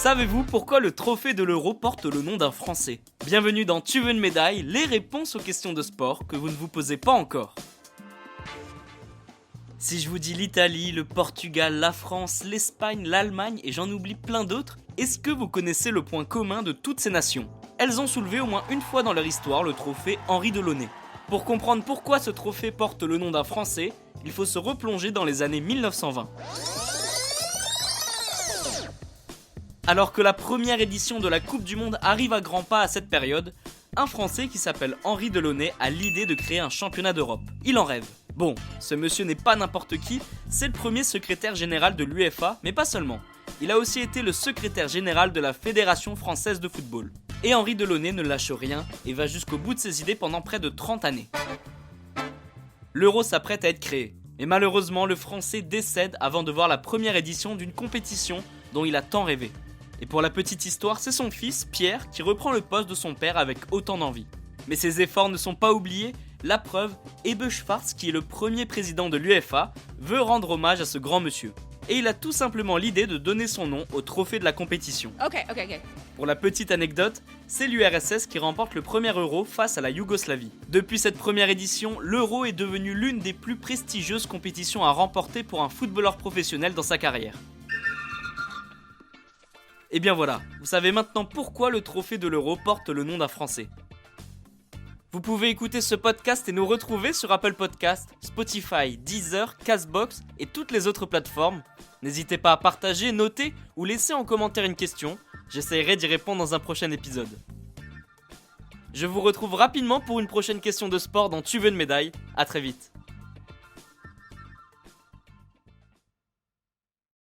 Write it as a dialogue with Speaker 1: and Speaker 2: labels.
Speaker 1: Savez-vous pourquoi le trophée de l'Euro porte le nom d'un Français ? Bienvenue dans Tu veux une médaille, les réponses aux questions de sport que vous ne vous posez pas encore. Si je vous dis l'Italie, le Portugal, la France, l'Espagne, l'Allemagne et j'en oublie plein d'autres, est-ce que vous connaissez le point commun de toutes ces nations ? Elles ont soulevé au moins une fois dans leur histoire le trophée Henri Delaunay. Pour comprendre pourquoi ce trophée porte le nom d'un Français, il faut se replonger dans les années 1920. Alors que la première édition de la Coupe du Monde arrive à grands pas à cette période, un Français qui s'appelle Henri Delaunay a l'idée de créer un championnat d'Europe. Il en rêve. Bon, ce monsieur n'est pas n'importe qui, c'est le premier secrétaire général de l'UEFA, mais pas seulement. Il a aussi été le secrétaire général de la Fédération française de football. Et Henri Delaunay ne lâche rien et va jusqu'au bout de ses idées pendant près de 30 années. L'Euro s'apprête à être créé, mais malheureusement le Français décède avant de voir la première édition d'une compétition dont il a tant rêvé. Et pour la petite histoire, c'est son fils, Pierre, qui reprend le poste de son père avec autant d'envie. Mais ses efforts ne sont pas oubliés, la preuve, Ebbe Schwartz, qui est le premier président de l'UEFA, veut rendre hommage à ce grand monsieur. Et il a tout simplement l'idée de donner son nom au trophée de la compétition.
Speaker 2: Ok.
Speaker 1: Pour la petite anecdote, c'est l'URSS qui remporte le premier Euro face à la Yougoslavie. Depuis cette première édition, l'Euro est devenu l'une des plus prestigieuses compétitions à remporter pour un footballeur professionnel dans sa carrière. Et bien voilà, vous savez maintenant pourquoi le trophée de l'Euro porte le nom d'un Français. Vous pouvez écouter ce podcast et nous retrouver sur Apple Podcasts, Spotify, Deezer, Castbox et toutes les autres plateformes. N'hésitez pas à partager, noter ou laisser en commentaire une question, j'essaierai d'y répondre dans un prochain épisode. Je vous retrouve rapidement pour une prochaine question de sport dans Tu veux une médaille, à très vite.